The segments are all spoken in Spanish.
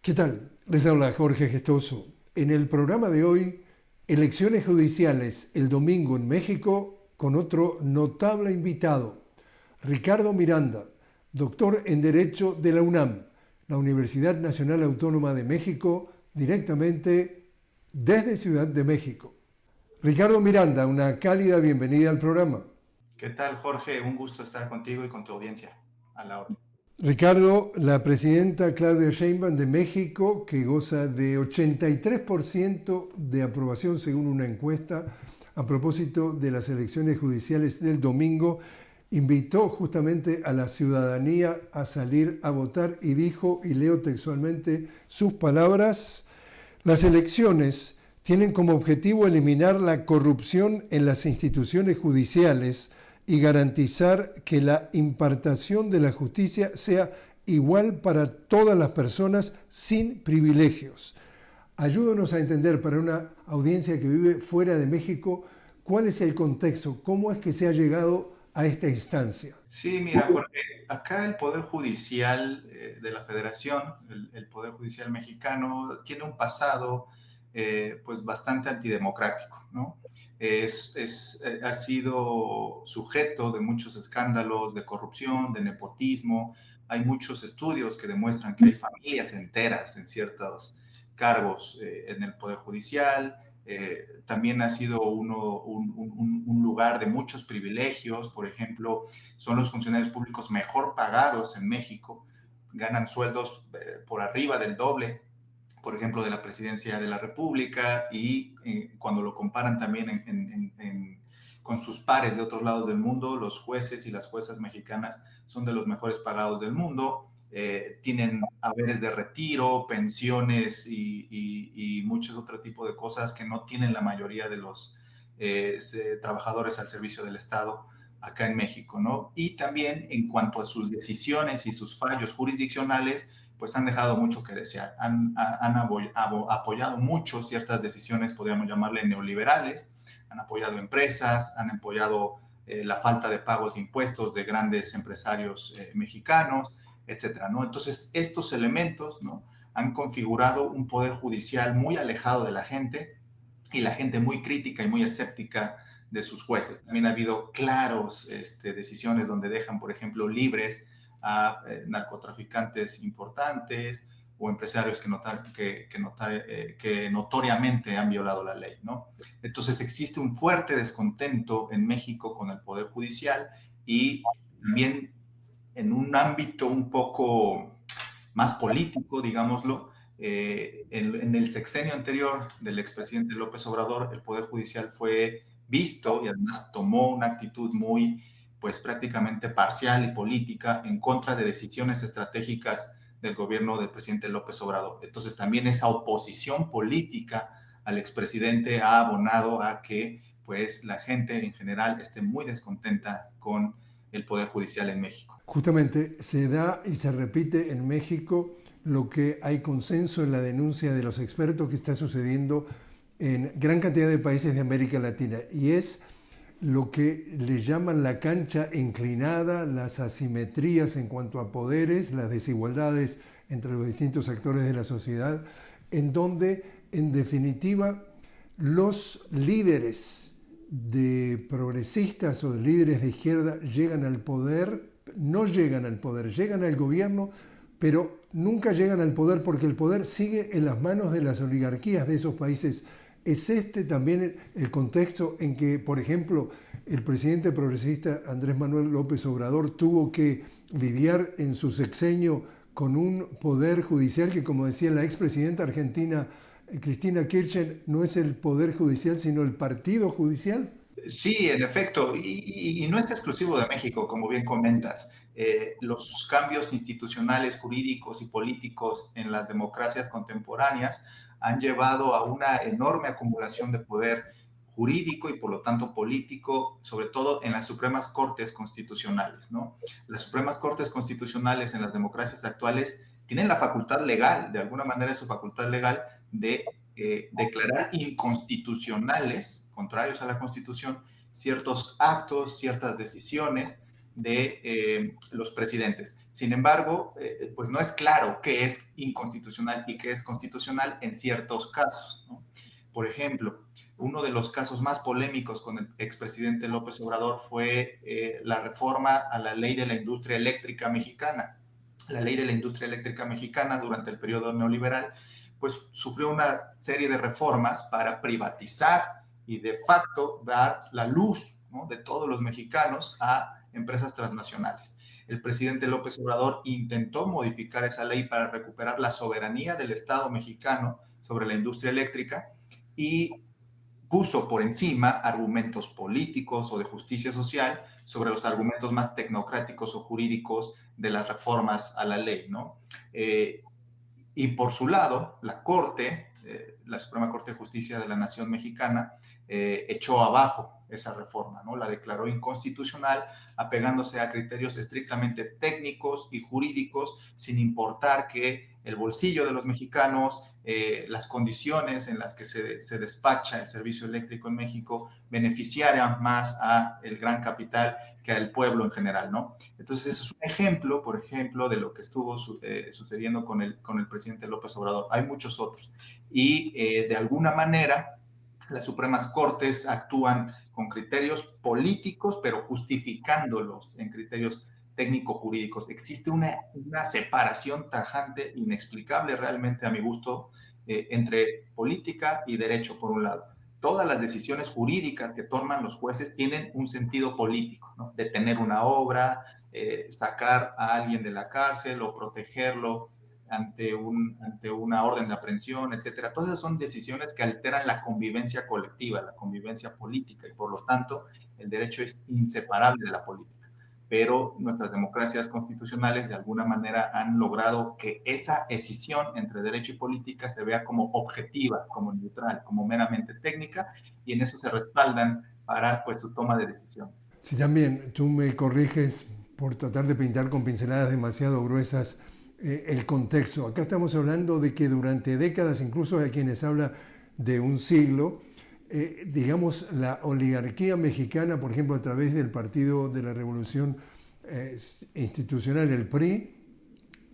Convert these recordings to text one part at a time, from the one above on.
¿Qué tal? Les habla Jorge Gestoso. En el programa de hoy, elecciones judiciales el domingo en México con otro notable invitado, Ricardo Miranda, doctor en Derecho de la UNAM, la Universidad Nacional Autónoma de México, directamente desde Ciudad de México. Ricardo Miranda, una cálida bienvenida al programa. ¿Qué tal, Jorge? Un gusto estar contigo y con tu audiencia. A la orden. Ricardo, la presidenta Claudia Sheinbaum de México, que goza de 83% de aprobación según una encuesta a propósito de las elecciones judiciales del domingo, invitó justamente a la ciudadanía a salir a votar y dijo, y leo textualmente sus palabras, las elecciones tienen como objetivo eliminar la corrupción en las instituciones judiciales y garantizar que la impartación de la justicia sea igual para todas las personas sin privilegios. Ayúdanos a entender para una audiencia que vive fuera de México cuál es el contexto, cómo es que se ha llegado a esta instancia. Sí, mira, Jorge, acá el Poder Judicial de la Federación, el Poder Judicial mexicano, tiene un pasado pues bastante antidemocrático, ¿no? Ha sido sujeto de muchos escándalos de corrupción, de nepotismo. Hay muchos estudios que demuestran que hay familias enteras en ciertos cargos en el Poder Judicial. También ha sido un lugar de muchos privilegios. Por ejemplo, son los funcionarios públicos mejor pagados en México, ganan sueldos por arriba del doble, por ejemplo, de la presidencia de la República, y cuando lo comparan también con sus pares de otros lados del mundo, los jueces y las juezas mexicanas son de los mejores pagados del mundo. Tienen haberes de retiro, pensiones y muchos otro tipo de cosas que no tienen la mayoría de los trabajadores al servicio del Estado acá en México, ¿no? Y también en cuanto a sus decisiones y sus fallos jurisdiccionales, pues han dejado mucho que desear. Han apoyado mucho ciertas decisiones, podríamos llamarle neoliberales, han apoyado empresas, han apoyado la falta de pagos de impuestos de grandes empresarios mexicanos, etcétera, ¿no? Entonces, estos elementos, ¿no?, han configurado un poder judicial muy alejado de la gente y la gente muy crítica y muy escéptica de sus jueces. También ha habido claros decisiones donde dejan, por ejemplo, libres a narcotraficantes importantes o empresarios que notoriamente han violado la ley, ¿no? Entonces existe un fuerte descontento en México con el Poder Judicial y también en un ámbito un poco más político, digámoslo. En el sexenio anterior del expresidente López Obrador, el Poder Judicial fue visto y además tomó una actitud muy, pues prácticamente parcial y política en contra de decisiones estratégicas del gobierno del presidente López Obrador. Entonces también esa oposición política al expresidente ha abonado a que pues la gente en general esté muy descontenta con el Poder Judicial en México. Justamente se da y se repite en México lo que hay consenso en la denuncia de los expertos que está sucediendo en gran cantidad de países de América Latina, y es lo que le llaman la cancha inclinada, las asimetrías en cuanto a poderes, las desigualdades entre los distintos actores de la sociedad, en donde en definitiva los líderes de progresistas o de líderes de izquierda llegan al poder, no llegan al poder, llegan al gobierno, pero nunca llegan al poder porque el poder sigue en las manos de las oligarquías de esos países. ¿Es este también el contexto en que, por ejemplo, el presidente progresista Andrés Manuel López Obrador tuvo que lidiar en su sexenio con un poder judicial que, como decía la expresidenta argentina Cristina Kirchner, no es el poder judicial sino el partido judicial? Sí, en efecto, y no es exclusivo de México, como bien comentas. Los cambios institucionales, jurídicos y políticos en las democracias contemporáneas han llevado a una enorme acumulación de poder jurídico y por lo tanto político, sobre todo en las Supremas Cortes Constitucionales, ¿no? Las Supremas Cortes Constitucionales en las democracias actuales tienen la facultad legal, de alguna manera es su facultad legal, de declarar inconstitucionales, contrarios a la Constitución, ciertos actos, ciertas decisiones de los presidentes. Sin embargo, pues no es claro qué es inconstitucional y qué es constitucional en ciertos casos, ¿no? Por ejemplo, uno de los casos más polémicos con el expresidente López Obrador fue la reforma a la ley de la industria eléctrica mexicana. La ley de la industria eléctrica mexicana durante el periodo neoliberal, pues sufrió una serie de reformas para privatizar y de facto dar la luz, ¿no?, de todos los mexicanos a empresas transnacionales. El presidente López Obrador intentó modificar esa ley para recuperar la soberanía del Estado mexicano sobre la industria eléctrica y puso por encima argumentos políticos o de justicia social sobre los argumentos más tecnocráticos o jurídicos de las reformas a la ley, ¿no? Y por su lado, la Corte, la Suprema Corte de Justicia de la Nación Mexicana, echó abajo esa reforma, ¿no? La declaró inconstitucional, apegándose a criterios estrictamente técnicos y jurídicos, sin importar que el bolsillo de los mexicanos, las condiciones en las que se despacha el servicio eléctrico en México, beneficiaran más a el gran capital que al pueblo en general, ¿no? Entonces, eso es un ejemplo, por ejemplo, de lo que estuvo sucediendo con el presidente López Obrador. Hay muchos otros. Y de alguna manera, las Supremas Cortes actúan con criterios políticos, pero justificándolos en criterios técnico-jurídicos. Existe una separación tajante, inexplicable realmente a mi gusto, entre política y derecho, por un lado. Todas las decisiones jurídicas que toman los jueces tienen un sentido político, ¿no? Detener una obra, sacar a alguien de la cárcel o protegerlo ante una orden de aprehensión, etcétera. Todas esas son decisiones que alteran la convivencia colectiva, la convivencia política, y por lo tanto el derecho es inseparable de la política. Pero nuestras democracias constitucionales de alguna manera han logrado que esa escisión entre derecho y política se vea como objetiva, como neutral, como meramente técnica, y en eso se respaldan para, pues, su toma de decisiones. Si también tú me corriges por tratar de pintar con pinceladas demasiado gruesas el contexto. Acá estamos hablando de que durante décadas, incluso hay quienes hablan de un siglo, digamos, la oligarquía mexicana, por ejemplo, a través del Partido de la Revolución Institucional, el PRI,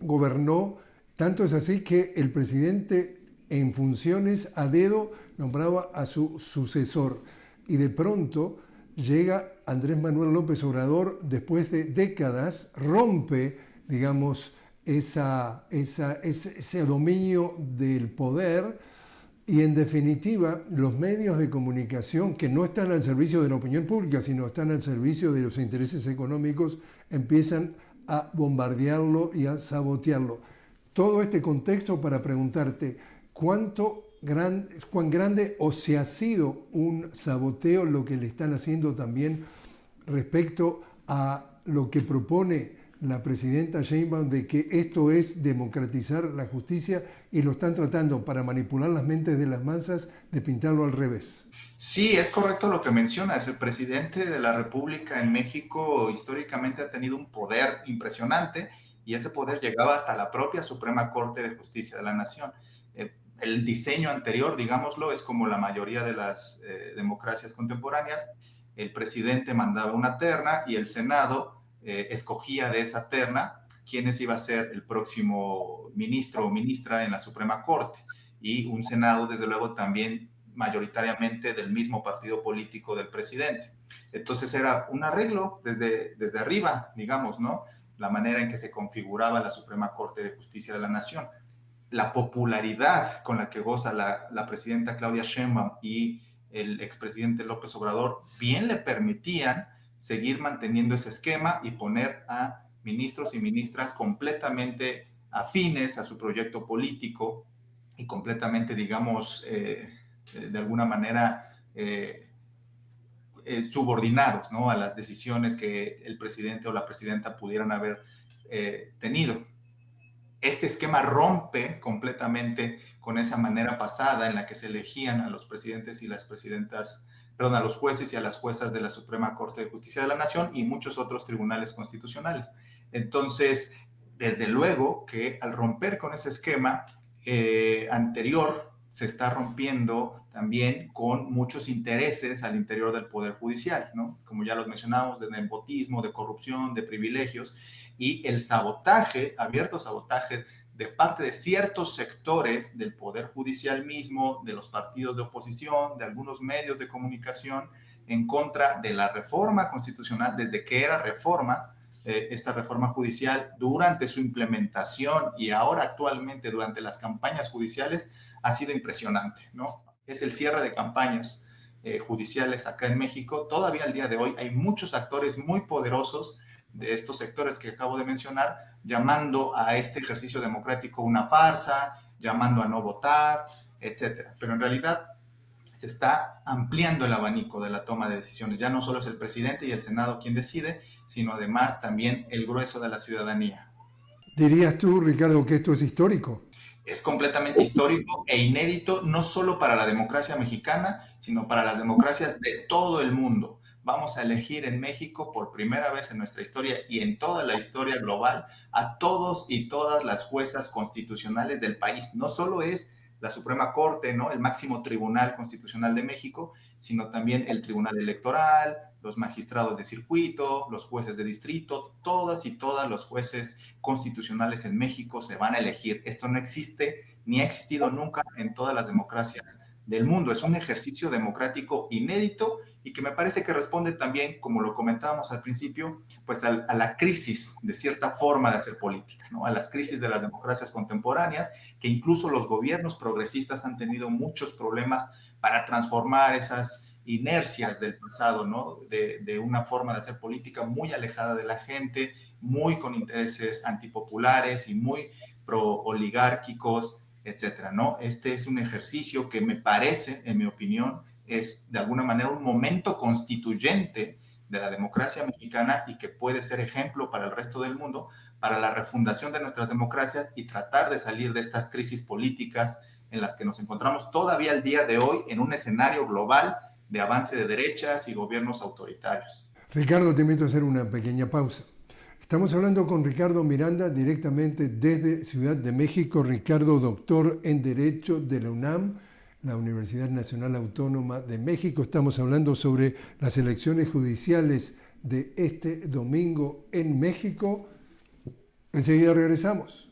gobernó. Tanto es así que el presidente en funciones a dedo nombraba a su sucesor. Y de pronto llega Andrés Manuel López Obrador, después de décadas, rompe, digamos, ese dominio del poder. Y en definitiva, los medios de comunicación que no están al servicio de la opinión pública, sino están al servicio de los intereses económicos, empiezan a bombardearlo y a sabotearlo. Todo este contexto para preguntarte cuán grande o si ha sido un saboteo lo que le están haciendo también respecto a lo que propone la presidenta Sheinbaum de que esto es democratizar la justicia y lo están tratando para manipular las mentes de las masas de pintarlo al revés. Sí, es correcto lo que mencionas. El presidente de la República en México históricamente ha tenido un poder impresionante y ese poder llegaba hasta la propia Suprema Corte de Justicia de la Nación. El diseño anterior, digámoslo, es como la mayoría de las democracias contemporáneas. El presidente mandaba una terna y el Senado escogía de esa terna quiénes iba a ser el próximo ministro o ministra en la Suprema Corte, y un Senado, desde luego, también mayoritariamente del mismo partido político del presidente. Entonces era un arreglo desde arriba, digamos, ¿no? La manera en que se configuraba la Suprema Corte de Justicia de la Nación. La popularidad con la que goza la presidenta Claudia Sheinbaum y el expresidente López Obrador bien le permitían seguir manteniendo ese esquema y poner a ministros y ministras completamente afines a su proyecto político y completamente, digamos, de alguna manera subordinados, ¿no?, a las decisiones que el presidente o la presidenta pudieran haber tenido. Este esquema rompe completamente con esa manera pasada en la que se elegían a los presidentes y las presidentas, perdón, a los jueces y a las juezas de la Suprema Corte de Justicia de la Nación y muchos otros tribunales constitucionales. Entonces, desde luego que al romper con ese esquema anterior, se está rompiendo también con muchos intereses al interior del Poder Judicial, ¿no? Como ya los mencionamos, de nepotismo, de corrupción, de privilegios, y el sabotaje, abierto sabotaje de parte de ciertos sectores del Poder Judicial mismo, de los partidos de oposición, de algunos medios de comunicación, en contra de la reforma constitucional, desde que era reforma, esta reforma judicial, durante su implementación y ahora actualmente durante las campañas judiciales, ha sido impresionante, ¿no? Es el cierre de campañas judiciales acá en México. Todavía al día de hoy hay muchos actores muy poderosos de estos sectores que acabo de mencionar, llamando a este ejercicio democrático una farsa, llamando a no votar, etcétera. Pero en realidad se está ampliando el abanico de la toma de decisiones. Ya no solo es el presidente y el Senado quien decide, sino además también el grueso de la ciudadanía. ¿Dirías tú, Ricardo, que esto es histórico? Es completamente histórico e inédito, no solo para la democracia mexicana, sino para las democracias de todo el mundo. Vamos a elegir en México por primera vez en nuestra historia y en toda la historia global a todos y todas las juezas constitucionales del país. No solo es la Suprema Corte, ¿no? El máximo tribunal constitucional de México, sino también el Tribunal Electoral, los magistrados de circuito, los jueces de distrito, todas y todas los jueces constitucionales en México se van a elegir. Esto no existe ni ha existido nunca en todas las democracias del mundo. Es un ejercicio democrático inédito y que me parece que responde también, como lo comentábamos al principio, pues a la crisis de cierta forma de hacer política, ¿no? A las crisis de las democracias contemporáneas, que incluso los gobiernos progresistas han tenido muchos problemas para transformar esas inercias del pasado, ¿no? De una forma de hacer política muy alejada de la gente, muy con intereses antipopulares y muy pro-oligárquicos, etcétera, ¿no? Este es un ejercicio que me parece, en mi opinión, es de alguna manera un momento constituyente de la democracia mexicana y que puede ser ejemplo para el resto del mundo, para la refundación de nuestras democracias y tratar de salir de estas crisis políticas en las que nos encontramos todavía al día de hoy en un escenario global de avance de derechas y gobiernos autoritarios. Ricardo, te invito a hacer una pequeña pausa. Estamos hablando con Ricardo Miranda directamente desde Ciudad de México. Ricardo, doctor en Derecho de la UNAM, la Universidad Nacional Autónoma de México. Estamos hablando sobre las elecciones judiciales de este domingo en México. Enseguida regresamos.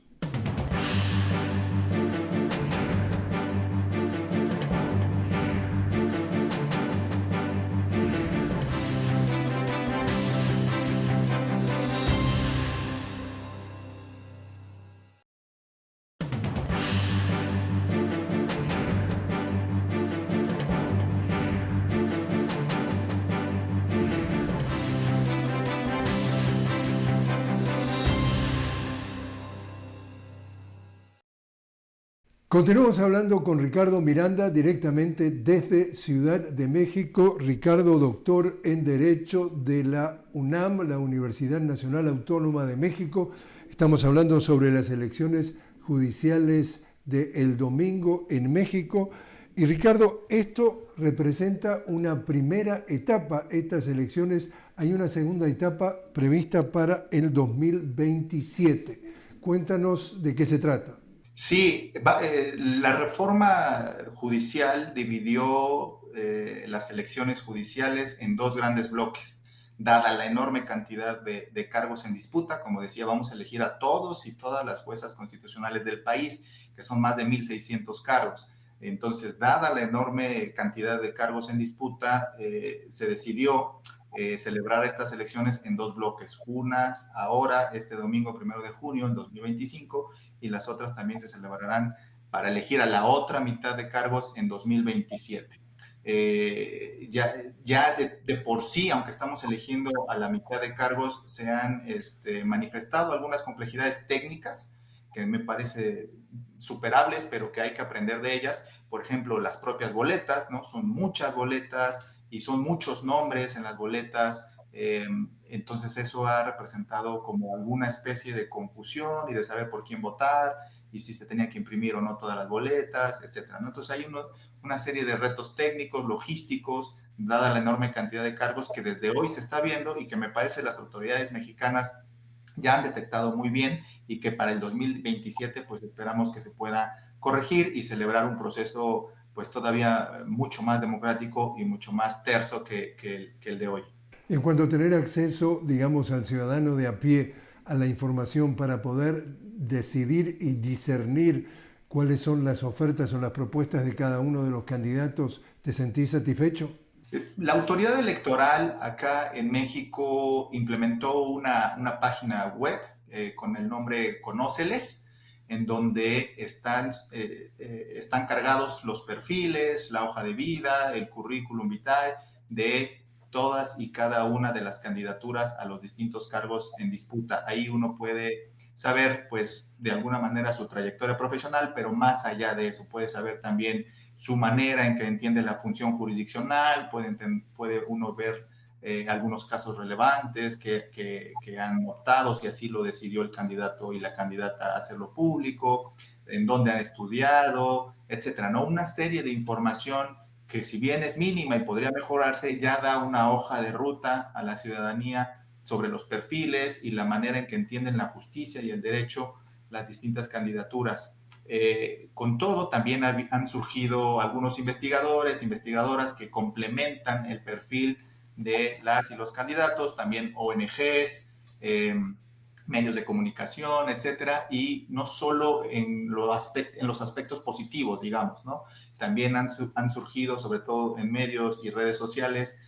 Continuamos hablando con Ricardo Miranda directamente desde Ciudad de México. Ricardo, doctor en Derecho de la UNAM, la Universidad Nacional Autónoma de México. Estamos hablando sobre las elecciones judiciales del domingo en México. Y Ricardo, esto representa una primera etapa, estas elecciones. Hay una segunda etapa prevista para el 2027. Cuéntanos de qué se trata. Sí, la reforma judicial dividió las elecciones judiciales en dos grandes bloques, dada la enorme cantidad de cargos en disputa. Como decía, vamos a elegir a todos y todas las juezas constitucionales del país, que son más de 1,600 cargos. Entonces, dada la enorme cantidad de cargos en disputa, se decidió celebrar estas elecciones en dos bloques. Unas ahora, este domingo 1 de junio, en 2025, y las otras también se celebrarán para elegir a la otra mitad de cargos en 2027. Ya de por sí, aunque estamos eligiendo a la mitad de cargos, se han manifestado algunas complejidades técnicas que me parece superables, pero que hay que aprender de ellas. Por ejemplo, las propias boletas, ¿no? Son muchas boletas y son muchos nombres en las boletas. Entonces eso ha representado como alguna especie de confusión y de saber por quién votar y si se tenía que imprimir o no todas las boletas, etcétera, ¿no? Entonces hay una serie de retos técnicos, logísticos, dada la enorme cantidad de cargos que desde hoy se está viendo y que me parece las autoridades mexicanas ya han detectado muy bien y que para el 2027 pues esperamos que se pueda corregir y celebrar un proceso pues todavía mucho más democrático y mucho más terso que el de hoy. En cuanto a tener acceso, digamos, al ciudadano de a pie a la información para poder decidir y discernir cuáles son las ofertas o las propuestas de cada uno de los candidatos, ¿te sentís satisfecho? La autoridad electoral acá en México implementó una página web con el nombre Conóceles, en donde están cargados los perfiles, la hoja de vida, el currículum vitae de todas y cada una de las candidaturas a los distintos cargos en disputa. Ahí uno puede saber, pues, de alguna manera su trayectoria profesional, pero más allá de eso, puede saber también su manera en que entiende la función jurisdiccional, puede uno ver algunos casos relevantes que han optado, si así lo decidió el candidato y la candidata a hacerlo público, en dónde han estudiado, etcétera, ¿no? Una serie de información que si bien es mínima y podría mejorarse, ya da una hoja de ruta a la ciudadanía sobre los perfiles y la manera en que entienden la justicia y el derecho las distintas candidaturas. Con todo, también han surgido algunos investigadores, investigadoras que complementan el perfil de las y los candidatos, también ONGs, medios de comunicación, etcétera, y no solo en los aspectos positivos, digamos, ¿no? También han surgido, sobre todo en medios y redes sociales,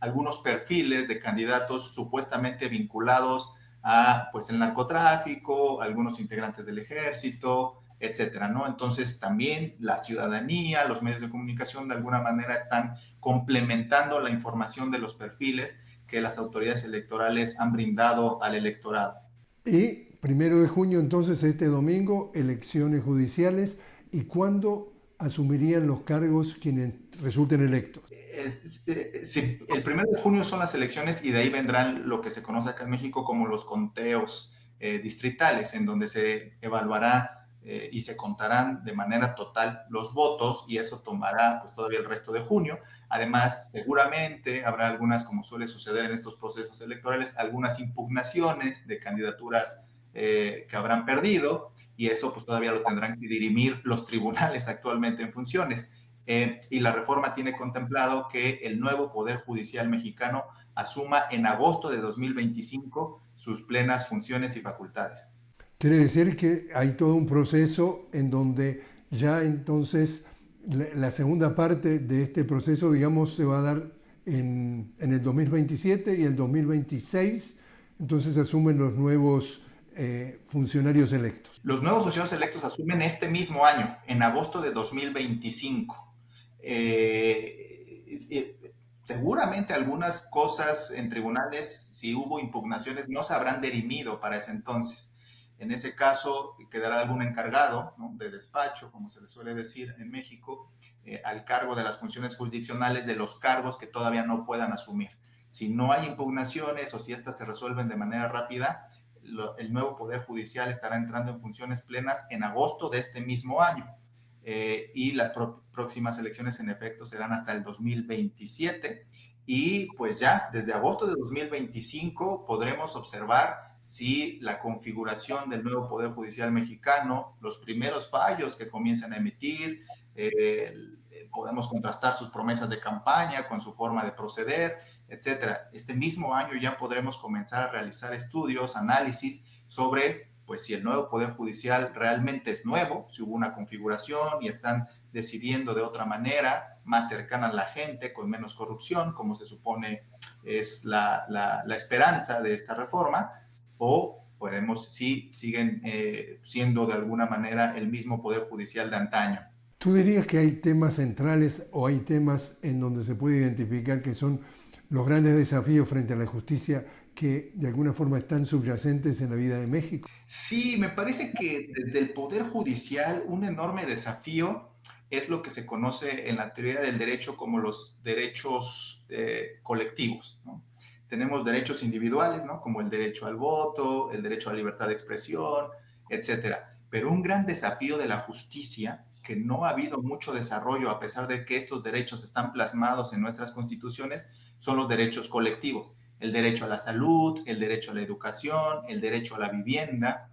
algunos perfiles de candidatos supuestamente vinculados a, pues, el narcotráfico, algunos integrantes del ejército, etcétera, ¿no? Entonces, también la ciudadanía, los medios de comunicación, de alguna manera están complementando la información de los perfiles que las autoridades electorales han brindado al electorado. Y 1 de junio, entonces, este domingo, elecciones judiciales. ¿Y cuándo asumirían los cargos quienes resulten electos? Sí, el 1 de junio son las elecciones y de ahí vendrán lo que se conoce acá en México como los conteos distritales, en donde se evaluará y se contarán de manera total los votos y eso tomará pues todavía el resto de junio. Además, seguramente habrá algunas, como suele suceder en estos procesos electorales, algunas impugnaciones de candidaturas que habrán perdido y eso pues todavía lo tendrán que dirimir los tribunales actualmente en funciones. Y la reforma tiene contemplado que el nuevo Poder Judicial mexicano asuma en agosto de 2025 sus plenas funciones y facultades. Quiere decir que hay todo un proceso en donde ya entonces la segunda parte de este proceso, digamos, se va a dar en el 2027 y el 2026, entonces asumen los nuevos funcionarios electos. Los nuevos funcionarios electos asumen este mismo año, en agosto de 2025. Seguramente algunas cosas en tribunales, si hubo impugnaciones, no se habrán dirimido para ese entonces. En ese caso, quedará algún encargado, ¿no?, de despacho, como se le suele decir en México, al cargo de las funciones jurisdiccionales de los cargos que todavía no puedan asumir. Si no hay impugnaciones o si estas se resuelven de manera rápida, el nuevo Poder Judicial estará entrando en funciones plenas en agosto de este mismo año. Y las próximas elecciones en efecto serán hasta el 2027 y pues ya desde agosto de 2025 podremos observar si la configuración del nuevo Poder Judicial mexicano, los primeros fallos que comienzan a emitir, podemos contrastar sus promesas de campaña con su forma de proceder, etcétera. Este mismo año ya podremos comenzar a realizar estudios, análisis sobre pues si el nuevo Poder Judicial realmente es nuevo, si hubo una configuración y están decidiendo de otra manera, más cercana a la gente, con menos corrupción, como se supone es la esperanza de esta reforma, o podemos si siguen siendo de alguna manera el mismo Poder Judicial de antaño. ¿Tú dirías que hay temas centrales o hay temas en donde se puede identificar que son los grandes desafíos frente a la justicia que de alguna forma están subyacentes en la vida de México? Sí, me parece que desde el Poder Judicial un enorme desafío es lo que se conoce en la teoría del derecho como los derechos colectivos, ¿no? Tenemos derechos individuales, ¿no?, como el derecho al voto, el derecho a la libertad de expresión, etcétera. Pero un gran desafío de la justicia, que no ha habido mucho desarrollo a pesar de que estos derechos están plasmados en nuestras constituciones, son los derechos colectivos. El derecho a la salud, el derecho a la educación, el derecho a la vivienda.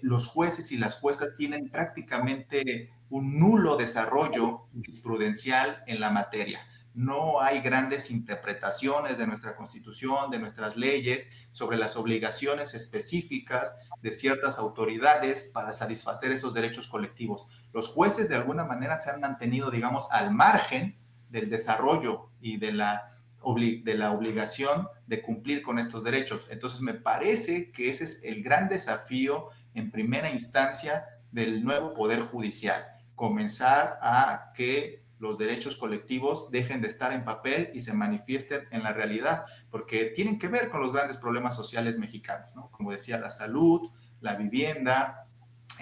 los jueces y las juezas tienen prácticamente un nulo desarrollo jurisprudencial en la materia. No hay grandes interpretaciones de nuestra Constitución, de nuestras leyes, sobre las obligaciones específicas de ciertas autoridades para satisfacer esos derechos colectivos. Los jueces de alguna manera se han mantenido, digamos, al margen del desarrollo y de la obligación de cumplir con estos derechos. Entonces, me parece que ese es el gran desafío en primera instancia del nuevo Poder Judicial, comenzar a que los derechos colectivos dejen de estar en papel y se manifiesten en la realidad, porque tienen que ver con los grandes problemas sociales mexicanos, ¿no? Como decía, la salud, la vivienda,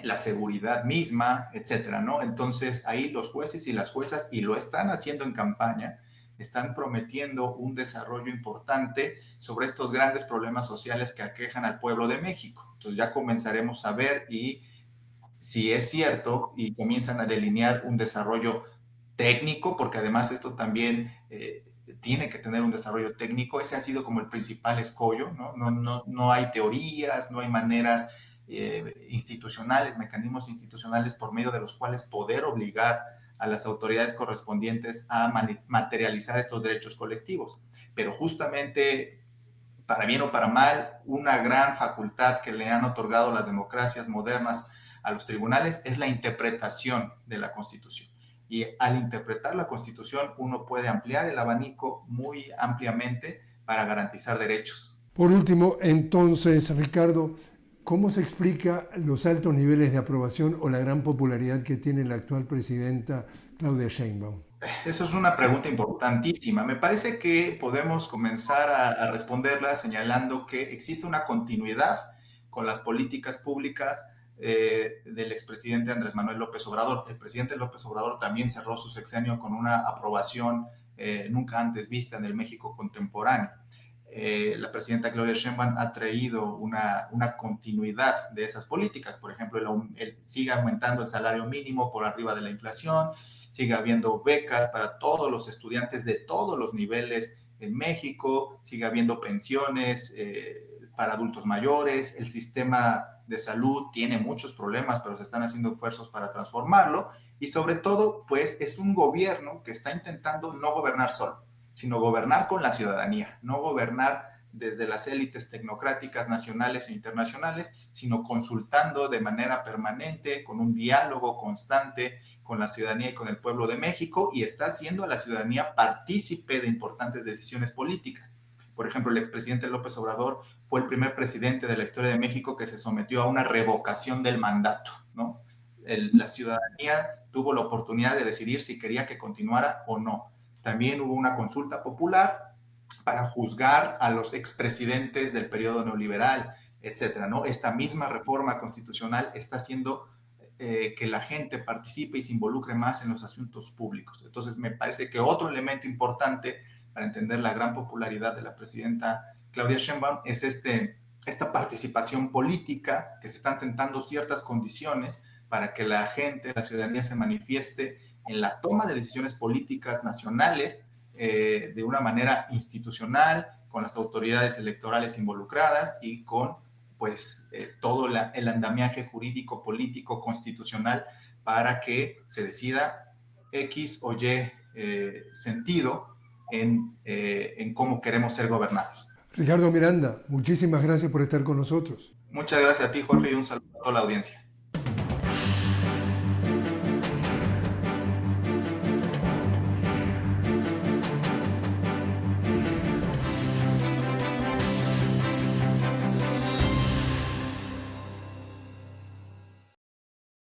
la seguridad misma, etcétera, ¿no? Entonces, ahí los jueces y las juezas, y lo están haciendo en campaña, están prometiendo un desarrollo importante sobre estos grandes problemas sociales que aquejan al pueblo de México. Entonces ya comenzaremos a ver y si es cierto y comienzan a delinear un desarrollo técnico, porque además esto también tiene que tener un desarrollo técnico. Ese ha sido como el principal escollo, ¿no? No hay teorías, no hay maneras institucionales, mecanismos institucionales por medio de los cuales poder obligar a las autoridades correspondientes a materializar estos derechos colectivos. Pero justamente, para bien o para mal, una gran facultad que le han otorgado las democracias modernas a los tribunales es la interpretación de la Constitución. Y al interpretar la Constitución, uno puede ampliar el abanico muy ampliamente para garantizar derechos. Por último, entonces, Ricardo, ¿cómo se explica los altos niveles de aprobación o la gran popularidad que tiene la actual presidenta Claudia Sheinbaum? Esa es una pregunta importantísima. Me parece que podemos comenzar a responderla señalando que existe una continuidad con las políticas públicas del expresidente Andrés Manuel López Obrador. El presidente López Obrador también cerró su sexenio con una aprobación nunca antes vista en el México contemporáneo. La presidenta Claudia Sheinbaum ha traído una continuidad de esas políticas. Por ejemplo, sigue aumentando el salario mínimo por arriba de la inflación, sigue habiendo becas para todos los estudiantes de todos los niveles en México, sigue habiendo pensiones para adultos mayores, el sistema de salud tiene muchos problemas, pero se están haciendo esfuerzos para transformarlo, y sobre todo, pues es un gobierno que está intentando no gobernar solo, sino gobernar con la ciudadanía, no gobernar desde las élites tecnocráticas nacionales e internacionales, sino consultando de manera permanente, con un diálogo constante con la ciudadanía y con el pueblo de México, y está haciendo a la ciudadanía partícipe de importantes decisiones políticas. Por ejemplo, el expresidente López Obrador fue el primer presidente de la historia de México que se sometió a una revocación del mandato, ¿no? La ciudadanía tuvo la oportunidad de decidir si quería que continuara o no. También hubo una consulta popular para juzgar a los expresidentes del periodo neoliberal, etcétera, ¿no? Esta misma reforma constitucional está haciendo que la gente participe y se involucre más en los asuntos públicos. Entonces, me parece que otro elemento importante para entender la gran popularidad de la presidenta Claudia Sheinbaum es esta participación política, que se están sentando ciertas condiciones para que la gente, la ciudadanía se manifieste en la toma de decisiones políticas nacionales de una manera institucional, con las autoridades electorales involucradas y con pues todo el andamiaje jurídico, político, constitucional para que se decida X o Y sentido en cómo queremos ser gobernados. Ricardo Miranda, muchísimas gracias por estar con nosotros. Muchas gracias a ti, Jorge, y un saludo a toda la audiencia.